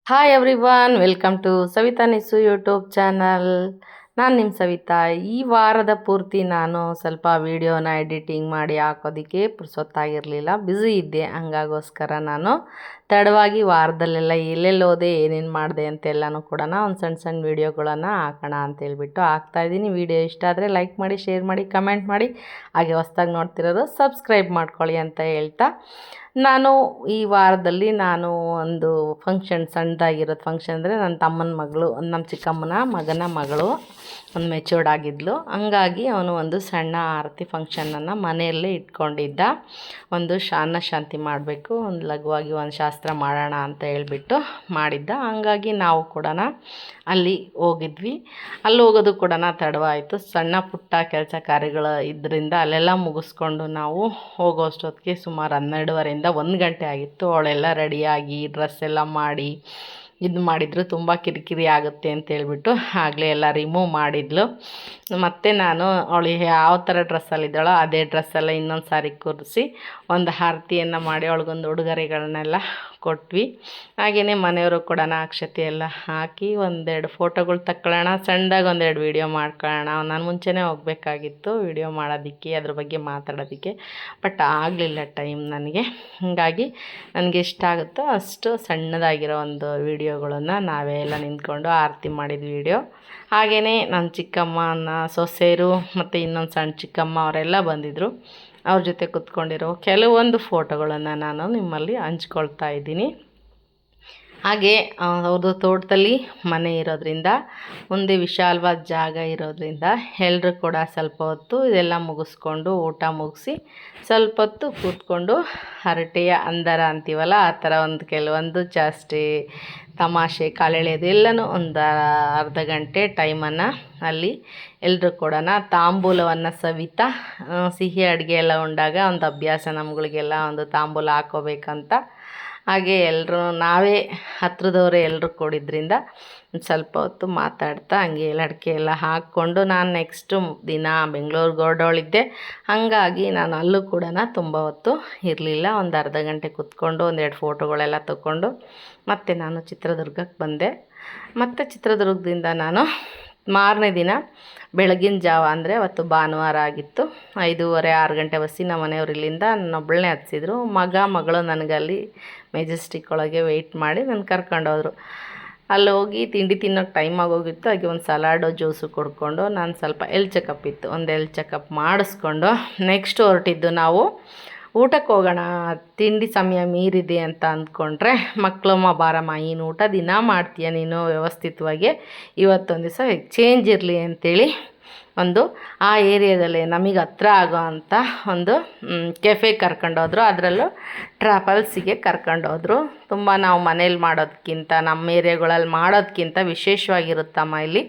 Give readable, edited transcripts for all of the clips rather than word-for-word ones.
Hi everyone, welcome to Savita ನಿಸು YouTube channel. ನಾನು ನಿಮ್ಮ ಸವಿತಾ. ಈ ವಾರದ ಪೂರ್ತಿ ನಾನು ಸ್ವಲ್ಪ ವೀಡಿಯೋನ ಎಡಿಟಿಂಗ್ ಮಾಡಿ ಹಾಕೋದಕ್ಕೆ ಪುರ್ಸೊತ್ತಾಗಿರಲಿಲ್ಲ, ಬ್ಯುಸಿ ಇದ್ದೆ. ಹಂಗಾಗೋಸ್ಕರ ನಾನು ತಡವಾಗಿ ವಾರದಲ್ಲೆಲ್ಲ ಎಲ್ಲೆಲ್ಲಿ ಹೋದೆ, ಏನೇನು ಮಾಡಿದೆ ಅಂತೆಲ್ಲನೂ ಕೂಡ ಒಂದು ಸಣ್ಣ ಸಣ್ಣ ವೀಡಿಯೋಗಳನ್ನು ಹಾಕೋಣ ಅಂತೇಳ್ಬಿಟ್ಟು ಹಾಕ್ತಾಯಿದ್ದೀನಿ. ವೀಡಿಯೋ ಇಷ್ಟ ಆದರೆ ಲೈಕ್ ಮಾಡಿ, ಶೇರ್ ಮಾಡಿ, ಕಮೆಂಟ್ ಮಾಡಿ. ಹಾಗೆ ಹೊಸ್ದಾಗಿ ನೋಡ್ತಿರೋರು ಸಬ್ಸ್ಕ್ರೈಬ್ ಮಾಡ್ಕೊಳ್ಳಿ ಅಂತ ಹೇಳ್ತಾ, ನಾನು ಈ ವಾರದಲ್ಲಿ ಒಂದು ಫಂಕ್ಷನ್, ಸಣ್ಣದಾಗಿರೋದು ಫಂಕ್ಷನ್ ಅಂದರೆ ನನ್ನ ತಮ್ಮನ ಮಗಳು, ನಮ್ಮ ಚಿಕ್ಕಮ್ಮನ ಮಗನ ಮಗಳು ಒಂದು ಮೆಚೂರ್ಡ್ ಆಗಿದ್ಲು. ಹಂಗಾಗಿ ಅವನು ಒಂದು ಸಣ್ಣ ಆರತಿ ಫಂಕ್ಷನನ್ನು ಮನೆಯಲ್ಲೇ ಇಟ್ಕೊಂಡಿದ್ದ. ಒಂದು ಅನ್ನ ಶಾಂತಿ ಮಾಡಬೇಕು, ಒಂದು ಲಘುವಾಗಿ ಒಂದು ಶಾಸ್ತ್ರ ಮಾಡೋಣ ಅಂತ ಹೇಳ್ಬಿಟ್ಟು ಮಾಡಿದ್ದ. ಹಂಗಾಗಿ ನಾವು ಕೂಡ ಅಲ್ಲಿ ಹೋಗಿದ್ವಿ. ಅಲ್ಲಿ ಹೋಗೋದು ಕೂಡ ತಡವಾಯಿತು. ಸಣ್ಣ ಪುಟ್ಟ ಕೆಲಸ ಕಾರ್ಯಗಳು ಇದರಿಂದ ಅಲ್ಲೆಲ್ಲ ಮುಗಿಸ್ಕೊಂಡು ನಾವು ಹೋಗೋಷ್ಟೊತ್ತಿಗೆ ಸುಮಾರು 12:30ಇಂದ 1 ಗಂಟೆ ಆಗಿತ್ತು. ಅವಳೆಲ್ಲ ರೆಡಿಯಾಗಿ ಡ್ರೆಸ್ ಎಲ್ಲ ಮಾಡಿ ಇದು ಮಾಡಿದ್ರು. ತುಂಬ ಕಿರಿಕಿರಿ ಆಗುತ್ತೆ ಅಂತೇಳ್ಬಿಟ್ಟು ಆಗಲೇ ಎಲ್ಲ ರಿಮೂವ್ ಮಾಡಿದ್ಲು. ಮತ್ತು ನಾನು ಅವಳಿಗೆ ಯಾವ ಥರ ಡ್ರೆಸ್ಸಲ್ಲಿದ್ದಾಳೋ ಅದೇ ಡ್ರೆಸ್ಸೆಲ್ಲ ಇನ್ನೊಂದು ಸಾರಿ ಕೂರಿಸಿ ಒಂದು ಆರತಿಯನ್ನು ಮಾಡಿ ಅವಳಿಗೊಂದು ಉಡುಗೊರೆಗಳನ್ನೆಲ್ಲ ಕೊಟ್ವಿ. ಹಾಗೆಯೇ ಮನೆಯವರು ಕೂಡ ಅಕ್ಷತೆ ಎಲ್ಲ ಹಾಕಿ ಒಂದೆರಡು ಫೋಟೋಗಳು ತಕ್ಕೊಳ್ಳೋಣ, ಸಣ್ಣದಾಗಿ ಒಂದೆರಡು ವೀಡಿಯೋ ಮಾಡ್ಕೊಳ್ಳೋಣ. ನಾನು ಮುಂಚೆನೇ ಹೋಗಬೇಕಾಗಿತ್ತು ವೀಡಿಯೋ ಮಾಡೋದಕ್ಕೆ, ಅದ್ರ ಬಗ್ಗೆ ಮಾತಾಡೋದಕ್ಕೆ, ಬಟ್ ಆಗಲಿಲ್ಲ ಟೈಮ್ ನನಗೆ. ಹಾಗಾಗಿ ನನಗೆ ಎಷ್ಟಾಗುತ್ತೋ ಅಷ್ಟು ಸಣ್ಣದಾಗಿರೋ ಒಂದು ವೀಡಿಯೋಗಳನ್ನು ನಾವೇ ಎಲ್ಲ ನಿಂತ್ಕೊಂಡು ಆರತಿ ಮಾಡಿದ ವೀಡಿಯೋ. ಹಾಗೆಯೇ ನನ್ನ ಚಿಕ್ಕಮ್ಮನ ಸೊಸೆಯರು ಮತ್ತು ಇನ್ನೊಂದು ಸಣ್ಣ ಚಿಕ್ಕಮ್ಮ ಅವರೆಲ್ಲ ಬಂದಿದ್ದರು. ಅವ್ರ ಜೊತೆ ಕೂತ್ಕೊಂಡಿರೋ ಕೆಲವೊಂದು ಫೋಟೋಗಳನ್ನು ನಾನು ನಿಮ್ಮಲ್ಲಿ ಹಂಚ್ಕೊಳ್ತಾ ಇದ್ದೀನಿ. ಹಾಗೆ ಅವ್ರದ್ದು ತೋಟದಲ್ಲಿ ಮನೆ ಇರೋದ್ರಿಂದ, ಮುಂದೆ ವಿಶಾಲವಾದ ಜಾಗ ಇರೋದ್ರಿಂದ ಎಲ್ಲರೂ ಕೂಡ ಸ್ವಲ್ಪ ಹೊತ್ತು ಇದೆಲ್ಲ ಮುಗಿಸ್ಕೊಂಡು ಊಟ ಮುಗಿಸಿ ಸ್ವಲ್ಪ ಹೊತ್ತು ಕೂತ್ಕೊಂಡು ಹರಟೆಯ ಅಂದರ ಅಂತೀವಲ್ಲ, ಆ ಥರ ಕೆಲವೊಂದು ಜಾಸ್ತಿ ತಮಾಷೆ ಕಾಲೆಳೆಯೋದು ಎಲ್ಲನೂ ಒಂದು ಅರ್ಧ ಗಂಟೆ ಟೈಮನ್ನು ಅಲ್ಲಿ ಎಲ್ಲರೂ ಕೂಡ ತಾಂಬೂಲವನ್ನು ಸವಿತಾ, ಸಿಹಿ ಅಡುಗೆ ಎಲ್ಲ ಉಂಡಾಗ ಒಂದು ಅಭ್ಯಾಸ ನಮ್ಗಳಿಗೆಲ್ಲ ಒಂದು ತಾಂಬೂಲ ಹಾಕೋಬೇಕಂತ. ಹಾಗೆ ಎಲ್ಲರೂ ನಾವೇ ಹತ್ರದವರೇ ಎಲ್ಲರೂ ಕೊಡಿದ್ರಿಂದ ಸ್ವಲ್ಪ ಹೊತ್ತು ಮಾತಾಡ್ತಾ ಹಂಗೆ ಲಡ್ಕೆ ಎಲ್ಲ ಹಾಕ್ಕೊಂಡು ನಾನು ನೆಕ್ಸ್ಟು ದಿನ ಬೆಂಗಳೂರಿಗೆ ಹೊರಡೋಳಿದ್ದೆ. ಹಾಗಾಗಿ ನಾನು ಅಲ್ಲೂ ಕೂಡ ತುಂಬ ಹೊತ್ತು ಇರಲಿಲ್ಲ. ಒಂದು ಅರ್ಧ ಗಂಟೆ ಕೂತ್ಕೊಂಡು ಒಂದೆರಡು ಫೋಟೋಗಳೆಲ್ಲ ತಗೊಂಡು ಮತ್ತು ನಾನು ಚಿತ್ರದುರ್ಗಕ್ಕೆ ಬಂದೆ. ಮತ್ತು ಚಿತ್ರದುರ್ಗದಿಂದ ನಾನು ಮಾರನೇ ದಿನ ಬೆಳಗಿನ ಜಾವ, ಅಂದರೆ ಅವತ್ತು ಭಾನುವಾರ ಆಗಿತ್ತು, 5:30 6 ಗಂಟೆ ಬಸ್ಸಿ ನಮ್ಮ ಮನೆಯವ್ರು ಇಲ್ಲಿಂದ ನನ್ನೊಬ್ಬಳನ್ನೇ ಹತ್ತಿಸಿದ್ರು. ಮಗಳು ನನಗಲ್ಲಿ ಮೆಜೆಸ್ಟಿಕ್ ಒಳಗೆ ವೆಯ್ಟ್ ಮಾಡಿ ನನ್ನ ಕರ್ಕೊಂಡೋದ್ರು. ಅಲ್ಲಿ ಹೋಗಿ ತಿಂಡಿ ತಿನ್ನೋಕ್ಕೆ ಟೈಮ್ ಆಗೋಗಿತ್ತು. ಹಾಗೆ ಒಂದು ಸಲಾಡು ಜ್ಯೂಸು ಕೊಡ್ಕೊಂಡು ನಾನು ಸ್ವಲ್ಪ ಎಲ್ ಚೆಕಪ್ ಇತ್ತು, ಒಂದು ಎಲ್ ಚೆಕಪ್ ಮಾಡಿಸ್ಕೊಂಡು ನೆಕ್ಸ್ಟ್ ಹೊರಟಿದ್ದು ನಾವು ಊಟಕ್ಕೆ ಹೋಗೋಣ. ತಿಂಡಿ ಸಮಯ ಮೀರಿದೆ ಅಂತ ಅಂದ್ಕೊಂಡ್ರೆ ಮಕ್ಕಳಮ್ಮ ಬಾರಮ್ಮ, ಏನು ಊಟ ದಿನ ಮಾಡ್ತೀಯ ನೀನು ವ್ಯವಸ್ಥಿತವಾಗಿ, ಇವತ್ತೊಂದು ದಿವಸ ಚೇಂಜ್ ಇರಲಿ ಅಂಥೇಳಿ ಒಂದು ಆ ಏರಿಯಾದಲ್ಲೇ ನಮಗೆ ಹತ್ರ ಆಗೋ ಅಂಥ ಒಂದು ಕೆಫೆಗೆ ಕರ್ಕೊಂಡೋದ್ರು. ಅದರಲ್ಲೂ ಟ್ರಾವೆಲ್ಸಿಗೆ ಕರ್ಕೊಂಡೋದ್ರು. ತುಂಬ ನಾವು ಮನೇಲಿ ಮಾಡೋದಕ್ಕಿಂತ ನಮ್ಮ ಏರಿಯಾಗಳಲ್ಲಿ ಮಾಡೋದಕ್ಕಿಂತ ವಿಶೇಷವಾಗಿರುತ್ತಮ್ಮ ಇಲ್ಲಿ.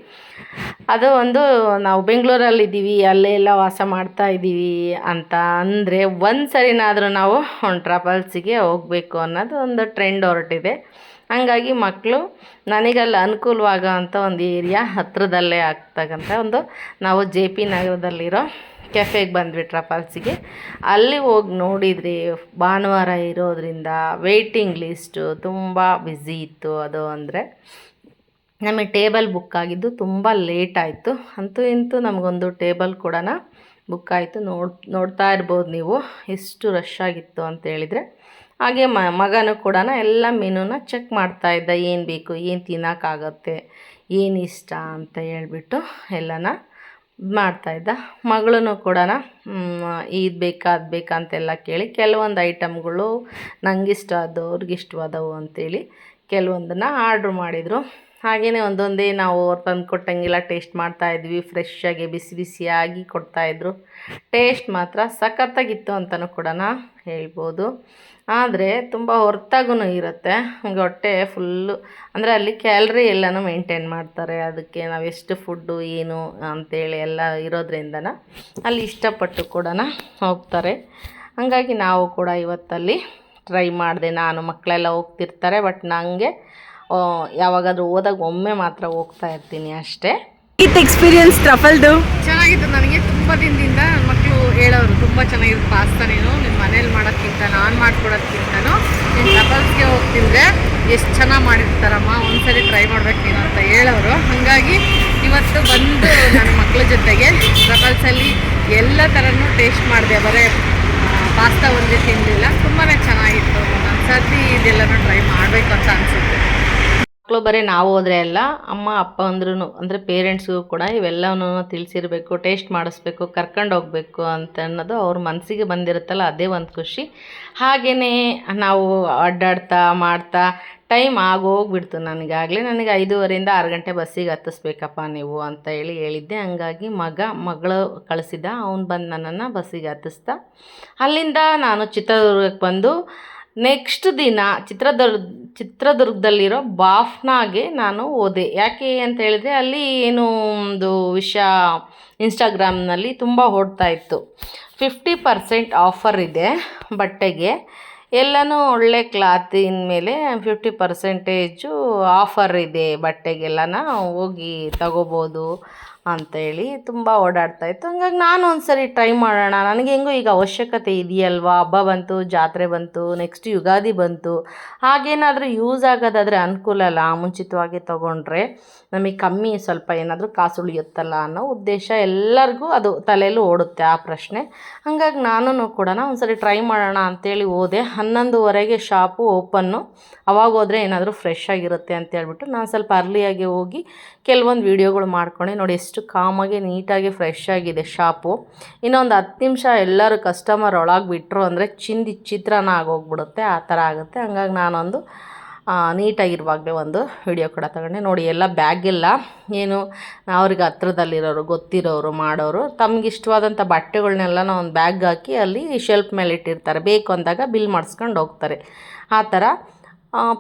ಅದು ಒಂದು ನಾವು ಬೆಂಗಳೂರಲ್ಲಿದ್ದೀವಿ, ಅಲ್ಲೇ ಎಲ್ಲ ವಾಸ ಮಾಡ್ತಾಯಿದ್ದೀವಿ ಅಂತ ಅಂದರೆ ಒಂದು ಸರಿನಾದರೂ ನಾವು ಒಂದು ಟ್ರಾವೆಲ್ಸಿಗೆ ಹೋಗಬೇಕು ಅನ್ನೋದು ಒಂದು ಟ್ರೆಂಡ್ ಹೊರಟಿದೆ. ಹಂಗಾಗಿ ಮಕ್ಕಳು ನನಗಲ್ಲಿ ಅನುಕೂಲವಾಗೋ ಅಂಥ ಒಂದು ಏರಿಯಾ ಹತ್ರದಲ್ಲೇ ಆಗ್ತಕ್ಕಂಥ ನಾವು JP ನಗರದಲ್ಲಿರೋ ಕೆಫೆಗೆ ಬಂದ್ವಿ ಟ್ರಾವೆಲ್ಸಿಗೆ. ಅಲ್ಲಿ ಹೋಗಿ ನೋಡಿದ್ರಿ, ಭಾನುವಾರ ಇರೋದ್ರಿಂದ ವೆಯ್ಟಿಂಗ್ ಲಿಸ್ಟು ತುಂಬ ಬ್ಯುಸಿ ಇತ್ತು. ಅದು ಅಂದರೆ ನಮಗೆ ಟೇಬಲ್ ಬುಕ್ ಆಗಿದ್ದು ತುಂಬ ಲೇಟ್ ಆಯಿತು. ಅಂತೂ ಇಂತೂ ನಮಗೊಂದು ಟೇಬಲ್ ಕೂಡ ಬುಕ್ ಆಯಿತು. ನೋಡ್ತಾ ಇರ್ಬೋದು ನೀವು ಎಷ್ಟು ರಶ್ ಆಗಿತ್ತು ಅಂತ ಹೇಳಿದರೆ. ಹಾಗೆ ಮಗನೂ ಕೂಡ ಎಲ್ಲ ಮೆನುನ ಚೆಕ್ ಮಾಡ್ತಾಯಿದ್ದ, ಏನು ಬೇಕು, ಏನು ತಿನ್ನೋಕ್ಕಾಗತ್ತೆ, ಏನು ಇಷ್ಟ ಅಂತ ಹೇಳ್ಬಿಟ್ಟು ಎಲ್ಲನ ಮಾಡ್ತಾಯಿದ್ದ. ಮಗಳೂ ಕೂಡ ಇದು ಬೇಕಾ ಅದು ಬೇಕಾ ಅಂತೆಲ್ಲ ಕೇಳಿ ಕೆಲವೊಂದು ಐಟಮ್ಗಳು ನನಗಿಷ್ಟ ಆದವು, ಅವ್ರಿಗಿಷ್ಟವಾದವು ಅಂಥೇಳಿ ಕೆಲವೊಂದನ್ನು ಆರ್ಡ್ರ್ ಮಾಡಿದರು. ಹಾಗೆಯೇ ಒಂದೊಂದೇ ನಾವು ಅವ್ರು ತಂದು ಕೊಟ್ಟಂಗೆಲ್ಲ ಟೇಸ್ಟ್ ಮಾಡ್ತಾಯಿದ್ವಿ. ಫ್ರೆಶ್ಶಾಗಿ ಬಿಸಿ ಬಿಸಿಯಾಗಿ ಕೊಡ್ತಾಯಿದ್ರು. ಟೇಸ್ಟ್ ಮಾತ್ರ ಸಖತ್ತಾಗಿತ್ತು ಅಂತಲೂ ಕೂಡ ಹೇಳ್ಬೋದು. ಆದರೆ ತುಂಬ ಹೊರತಾಗೂ ಇರುತ್ತೆ. ನಮಗೆ ಹೊಟ್ಟೆ ಫುಲ್ಲು, ಅಂದರೆ ಅಲ್ಲಿ ಕ್ಯಾಲ್ರಿ ಎಲ್ಲನೂ ಮೇಂಟೈನ್ ಮಾಡ್ತಾರೆ. ಅದಕ್ಕೆ ನಾವು ಎಷ್ಟು ಫುಡ್ಡು ಏನು ಅಂಥೇಳಿ ಎಲ್ಲ ಇರೋದ್ರಿಂದನ ಅಲ್ಲಿ ಇಷ್ಟಪಟ್ಟು ಕೂಡ ಹೋಗ್ತಾರೆ. ಹಾಗಾಗಿ ನಾವು ಕೂಡ ಇವತ್ತಲ್ಲಿ ಟ್ರೈ ಮಾಡಿದೆ. ನಾನು ಮಕ್ಕಳೆಲ್ಲ ಹೋಗ್ತಿರ್ತಾರೆ, ಬಟ್ ನನಗೆ ಯಾವಾಗಾದರೂ ಹೋದಾಗ ಒಮ್ಮೆ ಮಾತ್ರ ಹೋಗ್ತಾ ಇರ್ತೀನಿ ಅಷ್ಟೇ. ಎಕ್ಸ್ಪೀರಿಯನ್ಸ್ ಟ್ರಫಲ್ದು ಚೆನ್ನಾಗಿತ್ತು. ನನಗೆ ತುಂಬ ದಿನದಿಂದ ನನ್ನ ಮಕ್ಕಳು ಹೇಳೋರು, ತುಂಬ ಚೆನ್ನಾಗಿರುತ್ತೆ ಪಾಸ್ತಾ, ನೀನು ನಿಮ್ಮ ಮನೇಲಿ ಮಾಡೋದಕ್ಕಿಂತ ನಾನು ಮಾಡ್ಕೊಡೋದಕ್ಕಿಂತನೂ ನೀನು ಟ್ರಫಲ್ಸ್ಗೆ ಹೋಗ್ತಿದ್ರೆ ಎಷ್ಟು ಚೆನ್ನಾಗಿ ಮಾಡಿರ್ತಾರಮ್ಮ, ಒಂದ್ಸರಿ ಟ್ರೈ ಮಾಡ್ಬೇಕು ನೀನು ಅಂತ ಹೇಳೋರು. ಹಾಗಾಗಿ ಇವತ್ತು ಬಂದು ನನ್ನ ಮಕ್ಕಳ ಜೊತೆಗೆ ಟ್ರಫಲ್ಸಲ್ಲಿ ಎಲ್ಲ ಥರನೂ ಟೇಸ್ಟ್ ಮಾಡಿದೆ. ಬರೀ ಪಾಸ್ತಾ ಒಂದೇ ತಿನ್ನಲಿಲ್ಲ, ತುಂಬಾ ಚೆನ್ನಾಗಿತ್ತು. ಒಂದು ಸರ್ತಿ ಇದೆಲ್ಲನೂ ಟ್ರೈ ಮಾಡಬೇಕು ಅಂತ ಅನಿಸುತ್ತೆ. ಮಕ್ಕಳು ಬರೀ ನಾವು ಹೋದರೆ ಅಲ್ಲ, ಅಮ್ಮ ಅಪ್ಪ ಅಂದ್ರೂ ಅಂದರೆ ಪೇರೆಂಟ್ಸ್ಗೂ ಕೂಡ ಇವೆಲ್ಲವೂ ತಿಳಿಸಿರಬೇಕು, ಟೇಸ್ಟ್ ಮಾಡಿಸ್ಬೇಕು, ಕರ್ಕೊಂಡು ಹೋಗ್ಬೇಕು ಅಂತ ಅನ್ನೋದು ಅವ್ರ ಮನಸ್ಸಿಗೆ ಬಂದಿರುತ್ತಲ್ಲ, ಅದೇ ಒಂದು ಖುಷಿ. ಹಾಗೆಯೇ ನಾವು ಅಡ್ಡಾಡ್ತಾ ಮಾಡ್ತಾ ಟೈಮ್ ಆಗೋಗ್ಬಿಡ್ತು. ನನಗೆ 5:30 6 ಗಂಟೆ ಬಸ್ಸಿಗೆ ಹತ್ತಿಸ್ಬೇಕಪ್ಪ ನೀವು ಅಂತ ಹೇಳಿದ್ದೆ. ಹಂಗಾಗಿ ಮಗಳು ಕಳಿಸಿದ್ದ, ಅವ್ನು ಬಂದು ನನ್ನನ್ನು ಬಸ್ಸಿಗೆ ಹತ್ತಿಸ್ದ. ಅಲ್ಲಿಂದ ನಾನು ಚಿತ್ರದುರ್ಗಕ್ಕೆ ಬಂದು ನೆಕ್ಸ್ಟ್ ದಿನ ಚಿತ್ರದುರ್ಗದಲ್ಲಿರೋ ಬಾಫ್ನಾಗೆ ನಾನು ಹೋದೆ. ಯಾಕೆ ಅಂತ ಹೇಳಿದ್ರೆ ಅಲ್ಲಿ ಏನು ಒಂದು ವಿಷಯ ಇನ್ಸ್ಟಾಗ್ರಾಮ್ನಲ್ಲಿ ತುಂಬ ಓಡ್ತಾ ಇತ್ತು, 50% ಆಫರ್ ಇದೆ ಬಟ್ಟೆಗೆ, ಎಲ್ಲನೂ ಒಳ್ಳೆ ಕ್ಲಾತಿನ ಮೇಲೆ 50% ಆಫರ್ ಇದೆ, ಬಟ್ಟೆಗೆಲ್ಲನ ಹೋಗಿ ತಗೋಬೋದು ಅಂತೇಳಿ ತುಂಬ ಓಡಾಡ್ತಾಯಿತ್ತು. ಹಂಗಾಗಿ ನಾನು ಒಂದು ಸರಿ ಟ್ರೈ ಮಾಡೋಣ, ನನಗೆ ಹೆಂಗೂ ಈಗ ಅವಶ್ಯಕತೆ ಇದೆಯಲ್ವಾ, ಹಬ್ಬ ಬಂತು, ಜಾತ್ರೆ ಬಂತು, ನೆಕ್ಸ್ಟ್ ಯುಗಾದಿ ಬಂತು, ಹಾಗೇನಾದರೂ ಯೂಸ್ ಆಗೋದಾದರೆ ಅನುಕೂಲ ಅಲ್ಲ, ಮುಂಚಿತವಾಗಿ ತೊಗೊಂಡ್ರೆ ನಮಗೆ ಕಮ್ಮಿ ಸ್ವಲ್ಪ ಏನಾದರೂ ಕಾಸು ಉಳಿಯುತ್ತಲ್ಲ ಅನ್ನೋ ಉದ್ದೇಶ ಎಲ್ಲರಿಗೂ ಅದು ತಲೆಯಲ್ಲೂ ಓಡುತ್ತೆ ಆ ಪ್ರಶ್ನೆ. ಹಾಗಾಗಿ ನಾನು ಕೂಡ ಒಂದು ಸರಿ ಟ್ರೈ ಮಾಡೋಣ ಅಂಥೇಳಿ ಹೋದೆ. 11:30ಗೆ ಶಾಪು ಓಪನ್ನು. ಅವಾಗ ಹೋದರೆ ಏನಾದರೂ ಫ್ರೆಶ್ ಆಗಿರುತ್ತೆ ಅಂತೇಳ್ಬಿಟ್ಟು ನಾನು ಸ್ವಲ್ಪ ಅರ್ಲಿಯಾಗಿ ಹೋಗಿ ಕೆಲವೊಂದು ವೀಡಿಯೋಗಳು ಮಾಡ್ಕೊಂಡೆ. ನೋಡಿ ಎಷ್ಟು ಕಾಮಾಗಿ ನೀಟಾಗಿ ಫ್ರೆಶ್ ಆಗಿದೆ ಶಾಪು. ಇನ್ನೊಂದು 10 ನಿಮಿಷ ಎಲ್ಲರೂ ಕಸ್ಟಮರ್ ಒಳಗೆ ಬಿಟ್ಟರು ಅಂದರೆ ಚಿತ್ರಾನ್ನ ಆಗೋಗ್ಬಿಡುತ್ತೆ, ಆ ಥರ ಆಗುತ್ತೆ. ಹಂಗಾಗಿ ನಾನೊಂದು ನೀಟಾಗಿರುವಾಗಲೇ ಒಂದು ವಿಡಿಯೋ ಕೂಡ ತಗೊಂಡೆ. ನೋಡಿ ಎಲ್ಲ ಬ್ಯಾಗೆಲ್ಲ ಏನು ಅವ್ರಿಗೆ ಹತ್ರದಲ್ಲಿರೋರು ಗೊತ್ತಿರೋರು ಮಾಡೋರು ತಮಗಿಷ್ಟವಾದಂಥ ಬಟ್ಟೆಗಳ್ನೆಲ್ಲ ಒಂದು ಬ್ಯಾಗ್ ಹಾಕಿ ಅಲ್ಲಿ ಶೆಲ್ಫ್ ಮೇಲೆ ಇಟ್ಟಿರ್ತಾರೆ, ಬೇಕು ಅಂದಾಗ ಬಿಲ್ ಮಾಡಿಸ್ಕೊಂಡು ಹೋಗ್ತಾರೆ. ಆ ಥರ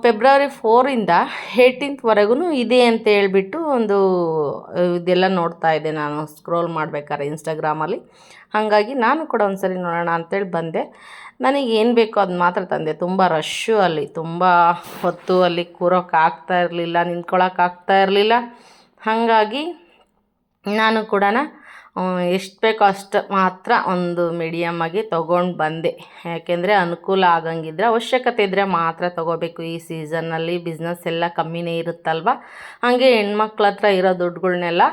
ಫೆಬ್ರವರಿ 4ರಿಂದ 18ವರೆಗೂ ಇದೆ ಅಂತ ಹೇಳ್ಬಿಟ್ಟು ಒಂದು ಇದೆಲ್ಲ ನೋಡ್ತಾ ಇದ್ದೆ ನಾನು ಸ್ಕ್ರೋಲ್ ಮಾಡಬೇಕಾದ್ರೆ ಇನ್ಸ್ಟಾಗ್ರಾಮಲ್ಲಿ. ಹಾಗಾಗಿ ನಾನು ಕೂಡ ಒಂದು ಸರಿ ನೋಡೋಣ ಅಂತೇಳಿ ಬಂದೆ. ನನಗೆ ಏನು ಬೇಕೋ ಅದನ್ನ ಮಾತ್ರ ತಂದೆ. ತುಂಬ ರಶ್ಶು ಅಲ್ಲಿ, ತುಂಬ ಹೊತ್ತು ಅಲ್ಲಿ ಕೂರೋಕ್ಕಾಗ್ತಾ ಇರಲಿಲ್ಲ, ನಿಂತ್ಕೊಳ್ಳೋಕ್ಕಾಗ್ತಾ ಇರಲಿಲ್ಲ. ಹಾಗಾಗಿ ನಾನು ಕೂಡ ಎಷ್ಟು ಬೇಕೋ ಅಷ್ಟು ಮಾತ್ರ ಒಂದು ಮೀಡಿಯಮ್ಮಾಗಿ ತೊಗೊಂಡು ಬಂದೆ. ಯಾಕೆಂದರೆ ಅನುಕೂಲ ಆಗಂಗಿದ್ರೆ, ಅವಶ್ಯಕತೆ ಇದ್ದರೆ ಮಾತ್ರ ತೊಗೋಬೇಕು. ಈ ಸೀಸನ್ನಲ್ಲಿ ಬಿಸ್ನೆಸ್ ಎಲ್ಲ ಕಮ್ಮಿನೇ ಇರುತ್ತಲ್ವ, ಹಾಗೆ ಹೆಣ್ಮಕ್ಳ ಹತ್ರ ಇರೋ ದುಡ್ಡುಗಳ್ನೆಲ್ಲ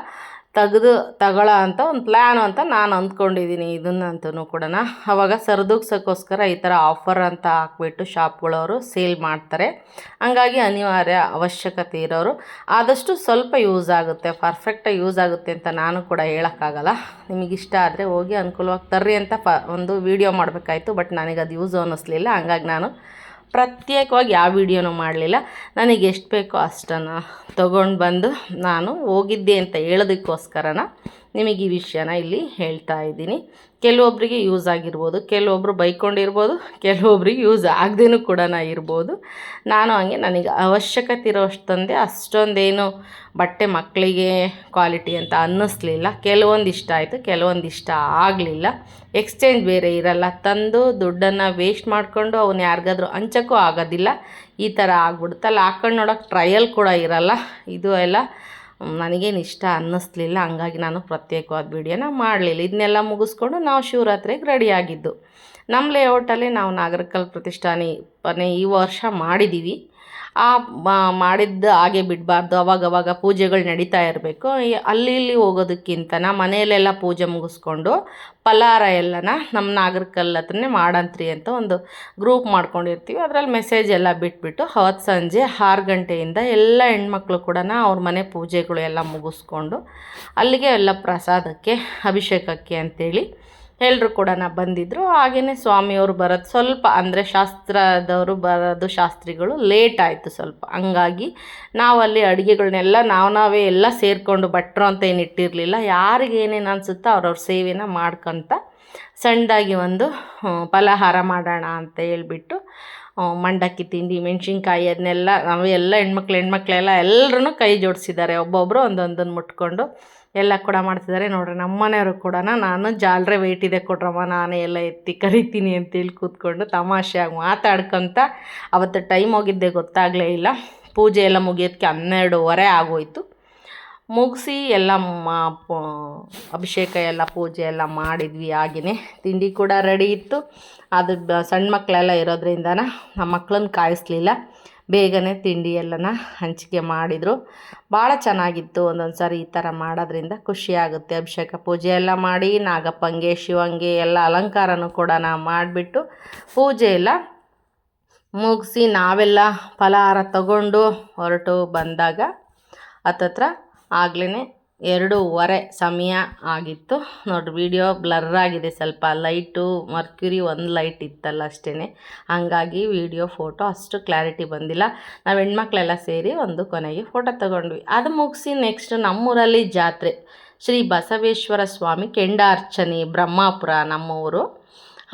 ತಗೊಳ್ಳೋ ಅಂತ ಒಂದು ಪ್ಲ್ಯಾನು ಅಂತ ನಾನು ಅಂದ್ಕೊಂಡಿದ್ದೀನಿ. ಇದನ್ನಂತೂ ಕೂಡ ಆವಾಗ ಸರಿದೂಗ್ಸೋಕ್ಕೋಸ್ಕರ ಈ ಥರ ಆಫರ್ ಅಂತ ಹಾಕ್ಬಿಟ್ಟು ಶಾಪ್ಗಳವರು ಸೇಲ್ ಮಾಡ್ತಾರೆ. ಹಂಗಾಗಿ ಅನಿವಾರ್ಯ, ಅವಶ್ಯಕತೆ ಇರೋರು ಆದಷ್ಟು ಸ್ವಲ್ಪ ಯೂಸ್ ಆಗುತ್ತೆ, ಪರ್ಫೆಕ್ಟಾಗಿ ಯೂಸ್ ಆಗುತ್ತೆ ಅಂತ ನಾನು ಕೂಡ ಹೇಳೋಕ್ಕಾಗಲ್ಲ. ನಿಮಗಿಷ್ಟ ಆದರೆ ಹೋಗಿ ಅನುಕೂಲವಾಗಿ ತರ್ರಿ ಅಂತ ಒಂದು ವೀಡಿಯೋ ಮಾಡಬೇಕಾಯ್ತು. ಬಟ್ ನನಗೆ ಅದು ಯೂಸ್ ಅನ್ನಿಸ್ಲಿಲ್ಲ, ಹಂಗಾಗಿ ನಾನು ಪ್ರತ್ಯೇಕವಾಗಿ ಯಾವ ವೀಡಿಯೋನೂ ಮಾಡಲಿಲ್ಲ. ನನಗೆ ಎಷ್ಟು ಬೇಕೋ ಅಷ್ಟನ್ನು ತೊಗೊಂಡು ಬಂದು ನಾನು ಹೋಗಿದ್ದೆ ಅಂತ ಹೇಳೋದಕ್ಕೋಸ್ಕರನ ನಿಮಗೆ ಈ ವಿಷಯನ ಇಲ್ಲಿ ಹೇಳ್ತಾ ಇದ್ದೀನಿ. ಕೆಲವೊಬ್ಬರಿಗೆ ಯೂಸ್ ಆಗಿರ್ಬೋದು, ಕೆಲವೊಬ್ಬರು ಬೈಕೊಂಡಿರ್ಬೋದು, ಕೆಲವೊಬ್ರಿಗೆ ಯೂಸ್ ಆಗದೇನೂ ಕೂಡ ಇರ್ಬೋದು. ನಾನು ಹಂಗೆ ನನಗೆ ಅವಶ್ಯಕತೆ ಇರೋಷ್ಟು ತಂದೆ, ಅಷ್ಟೊಂದೇನು ಬಟ್ಟೆ ಮಕ್ಕಳಿಗೆ ಕ್ವಾಲಿಟಿ ಅಂತ ಅನ್ನಿಸ್ಲಿಲ್ಲ. ಕೆಲವೊಂದು ಇಷ್ಟ ಆಯಿತು, ಕೆಲವೊಂದು ಇಷ್ಟ ಆಗಲಿಲ್ಲ. ಎಕ್ಸ್ಚೇಂಜ್ ಬೇರೆ ಇರಲ್ಲ, ತಂದು ದುಡ್ಡನ್ನು ವೇಸ್ಟ್ ಮಾಡಿಕೊಂಡು ಅವನ್ನ ಯಾರಿಗಾದ್ರೂ ಹಂಚೋಕ್ಕೂ ಆಗೋದಿಲ್ಲ. ಈ ಥರ ಆಗ್ಬಿಡುತ್ತೆ. ಅಲ್ಲಿ ಹಾಕೊಂಡು ನೋಡೋಕೆ ಟ್ರಯಲ್ ಕೂಡ ಇರಲ್ಲ. ಇದು ಎಲ್ಲ ನನಗೇನು ಇಷ್ಟ ಅನ್ನಿಸ್ಲಿಲ್ಲ. ಹಂಗಾಗಿ ನಾನು ಪ್ರತ್ಯೇಕವಾದ ವೀಡಿಯೋನ ಮಾಡಲಿಲ್ಲ. ಇದನ್ನೆಲ್ಲ ಮುಗಿಸ್ಕೊಂಡು ನಾವು ಶಿವರಾತ್ರಿಗೆ ರೆಡಿಯಾಗಿದ್ದು. ನಮ್ಮ ಲೇಔಟಲ್ಲಿ ನಾವು ನಾಗರಿಕಲ್ ಪ್ರತಿಷ್ಠಾನ ಈ ವರ್ಷ ಮಾಡಿದ್ದೀವಿ. ಮಾಡಿದ್ದು ಹಾಗೆ ಬಿಡಬಾರ್ದು, ಅವಾಗವಾಗ ಪೂಜೆಗಳು ನಡೀತಾ ಇರಬೇಕು. ಅಲ್ಲಿ ಇಲ್ಲಿ ಹೋಗೋದಕ್ಕಿಂತ ಮನೆಯಲ್ಲೆಲ್ಲ ಪೂಜೆ ಮುಗಿಸ್ಕೊಂಡು ಫಲಾರ ಎಲ್ಲನ ನಮ್ಮ ನಾಗರಿಕಲ್ ಹತ್ರನೇ ಮಾಡಂತ್ರಿ ಅಂತ ಒಂದು ಗ್ರೂಪ್ ಮಾಡ್ಕೊಂಡಿರ್ತೀವಿ. ಅದರಲ್ಲಿ ಮೆಸೇಜ್ ಎಲ್ಲ ಬಿಟ್ಬಿಟ್ಟು ಅವತ್ತು ಸಂಜೆ 6 ಗಂಟೆಯಿಂದ ಎಲ್ಲ ಹೆಣ್ಮಕ್ಳು ಕೂಡ ಅವ್ರ ಮನೆ ಪೂಜೆಗಳು ಎಲ್ಲ ಮುಗಿಸ್ಕೊಂಡು ಅಲ್ಲಿಗೆ ಎಲ್ಲ ಪ್ರಸಾದಕ್ಕೆ ಅಭಿಷೇಕಕ್ಕೆ ಅಂಥೇಳಿ ಎಲ್ಲರೂ ಕೂಡ ಬಂದಿದ್ದರು. ಹಾಗೆಯೇ ಸ್ವಾಮಿಯವರು ಬರೋದು ಸ್ವಲ್ಪ ಅಂದರೆ ಶಾಸ್ತ್ರದವರು ಬರೋದು, ಶಾಸ್ತ್ರಿಗಳು ಲೇಟ್ ಆಯಿತು ಸ್ವಲ್ಪ. ಹಂಗಾಗಿ ನಾವಲ್ಲಿ ಅಡುಗೆಗಳನ್ನೆಲ್ಲ ನಾವೇ ಎಲ್ಲ ಸೇರಿಕೊಂಡು ಭಟ್ರು ಅಂತ ಏನು ಇಟ್ಟಿರಲಿಲ್ಲ. ಯಾರಿಗೆ ಏನೇನು ಅನಿಸುತ್ತೋ ಅವ್ರವ್ರ ಸೇವೆನ ಮಾಡ್ಕೊತ ಸಣ್ಣದಾಗಿ ಒಂದು ಫಲಾಹಾರ ಮಾಡೋಣ ಅಂತ ಹೇಳ್ಬಿಟ್ಟು ಮಂಡಕ್ಕಿ ತಿಂಡಿ, ಮೆಣಸಿನ್ಕಾಯಿ ಅದನ್ನೆಲ್ಲ ನಾವೆಲ್ಲ ಹೆಣ್ಮಕ್ಳೆಲ್ಲ ಎಲ್ಲರೂ ಕೈ ಜೋಡಿಸಿದ್ದಾರೆ. ಒಬ್ಬೊಬ್ಬರು ಒಂದೊಂದನ್ನು ಮುಟ್ಕೊಂಡು ಎಲ್ಲ ಕೂಡ ಮಾಡ್ತಿದ್ದಾರೆ. ನೋಡ್ರಿ ನಮ್ಮ ಮನೆಯವರು ಕೂಡ ನಾನು ಜಾಲರೆ ವೆಯ್ಟ್ ಇದೆ ಕೊಡ್ರಮ್ಮ, ನಾನೇ ಎಲ್ಲ ಎತ್ತಿ ಕರಿತೀನಿ ಅಂತೇಳಿ ಕೂತ್ಕೊಂಡು ತಮಾಷೆಯಾಗಿ ಮಾತಾಡ್ಕೊತ ಅವತ್ತು ಟೈಮ್ ಹೋಗಿದ್ದೆ ಗೊತ್ತಾಗಲೇ ಇಲ್ಲ. ಪೂಜೆ ಎಲ್ಲ ಮುಗಿಯೋದಕ್ಕೆ 12:30 ಆಗೋಯ್ತು. ಮುಗಿಸಿ ಎಲ್ಲ ಅಭಿಷೇಕ ಎಲ್ಲ ಪೂಜೆ ಎಲ್ಲ ಮಾಡಿದ್ವಿ. ಹಾಗೆಯೇ ತಿಂಡಿ ಕೂಡ ರೆಡಿ ಇತ್ತು. ಅದು ಸಣ್ಣ ಮಕ್ಕಳೆಲ್ಲ ಇರೋದ್ರಿಂದ ನಮ್ಮ ಮಕ್ಕಳನ್ನ ಕಾಯಿಸ್ಲಿಲ್ಲ. ಬೇಗನೆ ತಿಂಡಿ ಎಲ್ಲನ ಹಂಚಿಕೆ ಮಾಡಿದರು. ಭಾಳ ಚೆನ್ನಾಗಿತ್ತು. ಒಂದೊಂದು ಸಾರಿ ಈ ಥರ ಮಾಡೋದ್ರಿಂದ ಖುಷಿಯಾಗುತ್ತೆ. ಅಭಿಷೇಕ ಪೂಜೆ ಎಲ್ಲ ಮಾಡಿ ನಾಗಪ್ಪಂಗೆ ಶಿವಂಗೆ ಎಲ್ಲ ಅಲಂಕಾರನೂ ಕೂಡ ಮಾಡಿಬಿಟ್ಟು ಪೂಜೆ ಎಲ್ಲ ಮುಗಿಸಿ ನಾವೆಲ್ಲ ಫಲಹಾರ ತಗೊಂಡು ಹೊರಟು ಬಂದಾಗ ಹತ್ತತ್ರ ಆಗಲೇ 2:15 ಸಮಯ ಆಗಿತ್ತು. ನೋಡಿರಿ ವಿಡಿಯೋ ಬ್ಲರ್ ಆಗಿದೆ, ಸ್ವಲ್ಪ ಲೈಟು ಮರ್ಕ್ಯುರಿ ಒಂದು ಲೈಟ್ ಇತ್ತಲ್ಲ ಅಷ್ಟೇ, ಹಾಗಾಗಿ ವಿಡಿಯೋ ಫೋಟೋ ಅಷ್ಟು ಕ್ಲಾರಿಟಿ ಬಂದಿಲ್ಲ. ನಾವು ಹೆಣ್ಮಕ್ಳೆಲ್ಲ ಸೇರಿ ಒಂದು ಕೊನೆಗೆ ಫೋಟೋ ತಗೊಂಡ್ವಿ. ಅದು ಮುಗಿಸಿ ನೆಕ್ಸ್ಟ್ ನಮ್ಮೂರಲ್ಲಿ ಜಾತ್ರೆ ಶ್ರೀ ಬಸವೇಶ್ವರ ಸ್ವಾಮಿ ಕೆಂಡಾರ್ಚನೆ ಬ್ರಹ್ಮಾಪುರ ನಮ್ಮೂರು,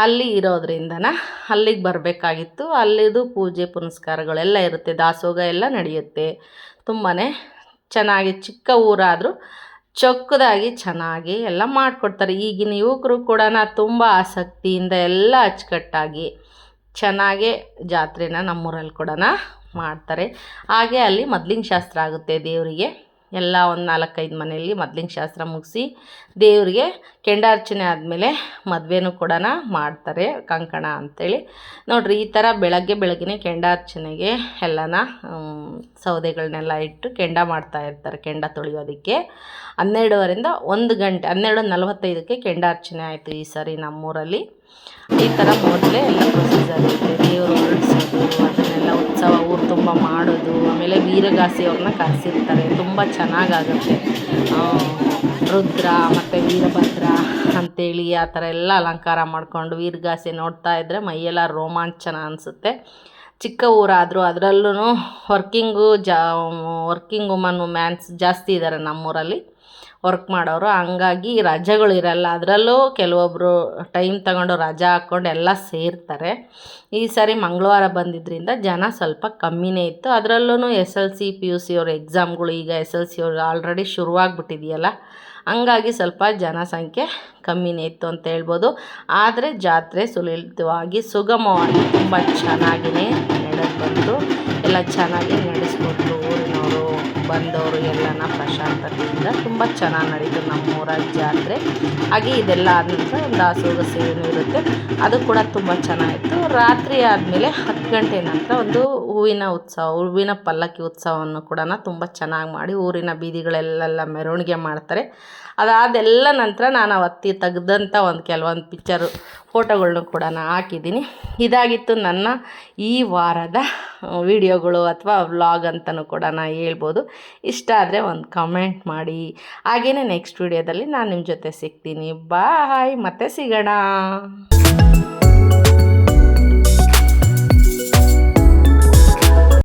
ಅಲ್ಲಿ ಇರೋದ್ರಿಂದನ ಅಲ್ಲಿಗೆ ಬರಬೇಕಾಗಿತ್ತು. ಅಲ್ಲಿದು ಪೂಜೆ ಪುನಸ್ಕಾರಗಳೆಲ್ಲ ಇರುತ್ತೆ, ದಾಸೋಗ ಎಲ್ಲ ನಡೆಯುತ್ತೆ. ತುಂಬಾ ಚೆನ್ನಾಗಿ ಚಿಕ್ಕ ಊರಾದರೂ ಚೊಕ್ಕದಾಗಿ ಚೆನ್ನಾಗಿ ಎಲ್ಲ ಮಾಡಿಕೊಡ್ತಾರೆ. ಈಗಿನ ಯುವಕರು ಕೂಡ ತುಂಬ ಆಸಕ್ತಿಯಿಂದ ಎಲ್ಲ ಅಚ್ಚುಕಟ್ಟಾಗಿ ಚೆನ್ನಾಗೇ ಜಾತ್ರೆನ ನಮ್ಮೂರಲ್ಲಿ ಕೂಡ ಮಾಡ್ತಾರೆ. ಹಾಗೆ ಅಲ್ಲಿ ಮೊದಲಿನ ಶಾಸ್ತ್ರ ಆಗುತ್ತೆ ದೇವರಿಗೆ. ಎಲ್ಲ ಒಂದು 4-5 ಮನೆಯಲ್ಲಿ ಮೊದಲಿನ ಶಾಸ್ತ್ರ ಮುಗಿಸಿ ದೇವರಿಗೆ ಕೆಂಡಾರ್ಚನೆ ಆದಮೇಲೆ ಮದುವೆನೂ ಕೂಡ ಮಾಡ್ತಾರೆ, ಕಂಕಣ ಅಂಥೇಳಿ. ನೋಡಿರಿ ಈ ಥರ ಬೆಳಗ್ಗೆನೇ ಕೆಂಡಾರ್ಚನೆಗೆ ಎಲ್ಲನ ಸೌದೆಗಳನ್ನೆಲ್ಲ ಇಟ್ಟು ಕೆಂಡ ಮಾಡ್ತಾಯಿರ್ತಾರೆ. ಕೆಂಡ ತೊಳೆಯೋದಕ್ಕೆ 12:30ರಿಂದ 1 ಗಂಟೆ 12:45ಕ್ಕೆ ಕೆಂಡಾರ್ಚನೆ ಆಯಿತು ಈ ಸಾರಿ ನಮ್ಮೂರಲ್ಲಿ. ಈ ಥರ ಮೊದಲೇ ಎಲ್ಲ ಪ್ರೊಸೀಜರ್ ಇರುತ್ತೆ. ದೇವರು ಹೊರಡಿಸೋದು, ಅದನ್ನೆಲ್ಲ ಉತ್ಸವ ಊರು ತುಂಬ ಮಾಡೋದು, ಆಮೇಲೆ ವೀರಗಾಸೆಯವ್ರನ್ನ ಕರೆಸಿರ್ತಾರೆ. ತುಂಬ ಚೆನ್ನಾಗಾಗುತ್ತೆ. ರುದ್ರ ಮತ್ತು ವೀರಭದ್ರ ಅಂಥೇಳಿ ಆ ಥರ ಎಲ್ಲ ಅಲಂಕಾರ ಮಾಡಿಕೊಂಡು ವೀರಗಾಸೆ ನೋಡ್ತಾ ಇದ್ದರೆ ಮೈಯೆಲ್ಲ ರೋಮಾಂಚನ ಅನಿಸುತ್ತೆ. ಚಿಕ್ಕ ಊರಾದರೂ ಅದರಲ್ಲೂ ವರ್ಕಿಂಗ್ ಮ್ಯಾನ್ಸ್ ಜಾಸ್ತಿ ಇದ್ದಾರೆ ನಮ್ಮೂರಲ್ಲಿ ವರ್ಕ್ ಮಾಡೋರು. ಹಂಗಾಗಿ ರಜೆಗಳಿರಲ್ಲ. ಅದರಲ್ಲೂ ಕೆಲವೊಬ್ಬರು ಟೈಮ್ ತಗೊಂಡು ರಜಾ ಹಾಕ್ಕೊಂಡು ಎಲ್ಲ ಸೇರ್ತಾರೆ. ಈ ಸಾರಿ ಮಂಗಳವಾರ ಬಂದಿದ್ದರಿಂದ ಜನ ಸ್ವಲ್ಪ ಕಮ್ಮಿನೇ ಇತ್ತು. ಅದರಲ್ಲೂ SLC PUC ಅವ್ರ ಎಕ್ಸಾಮ್ಗಳು ಈಗ SLC ಅವ್ರು ಆಲ್ರೆಡಿ ಶುರುವಾಗ್ಬಿಟ್ಟಿದೆಯಲ್ಲ, ಹಂಗಾಗಿ ಸ್ವಲ್ಪ ಜನಸಂಖ್ಯೆ ಕಮ್ಮಿನೇ ಇತ್ತು ಅಂತ ಹೇಳ್ಬೋದು. ಆದರೆ ಜಾತ್ರೆ ಸುಲಲಿತವಾಗಿ ಸುಗಮವಾಗಿ ತುಂಬ ಚೆನ್ನಾಗಿಯೇ ನಡೆದು ಬಂತು. ಎಲ್ಲ ಚೆನ್ನಾಗಿ ನಡೆಸ್ಕೊಟ್ರು. ಊರಿನವರು ಬಂದವರು ಎಲ್ಲನ ಪ್ರಶಾಂತತೆಯಿಂದ ತುಂಬ ಚೆನ್ನಾಗಿ ನಡೀತು ನಮ್ಮೂರ ಜಾತ್ರೆ. ಹಾಗೆ ಇದೆಲ್ಲ ಆದ ನಂತರ ದಾಸೋಹ ಸೇವೆನೂ ಇರುತ್ತೆ, ಅದು ಕೂಡ ತುಂಬ ಚೆನ್ನಾಗಿತ್ತು. ರಾತ್ರಿ ಆದಮೇಲೆ 10 ಗಂಟೆ ನಂತರ ಒಂದು ಹೂವಿನ ಪಲ್ಲಕ್ಕಿ ಉತ್ಸವವನ್ನು ಕೂಡ ತುಂಬ ಚೆನ್ನಾಗಿ ಮಾಡಿ ಊರಿನ ಬೀದಿಗಳೆಲ್ಲ ಮೆರವಣಿಗೆ ಮಾಡ್ತಾರೆ. ಅದಾದೆಲ್ಲ ನಂತರ ನಾನು ಅವತ್ತಿ ತೆಗೆದಂಥ ಕೆಲವೊಂದು ಪಿಕ್ಚರು ಫೋಟೋಗಳ್ನು ಕೂಡ ಹಾಕಿದ್ದೀನಿ. ಇದಾಗಿತ್ತು ನನ್ನ ಈ ವಾರದ ವಿಡಿಯೋಗಳು ಅಥವಾ ವ್ಲಾಗ್ ಅಂತಲೂ ಕೂಡ ಹೇಳ್ಬೋದು. ಇಷ್ಟ ಆದರೆ ಒಂದು ಕಮೆಂಟ್ ಮಾಡಿ. ಹಾಗೆಯೇ ನೆಕ್ಸ್ಟ್ ವಿಡಿಯೋದಲ್ಲಿ ನಾನು ನಿಮ್ಮ ಜೊತೆ ಸಿಗ್ತೀನಿ. ಬಾಯ್, ಮತ್ತೆ ಸಿಗೋಣ.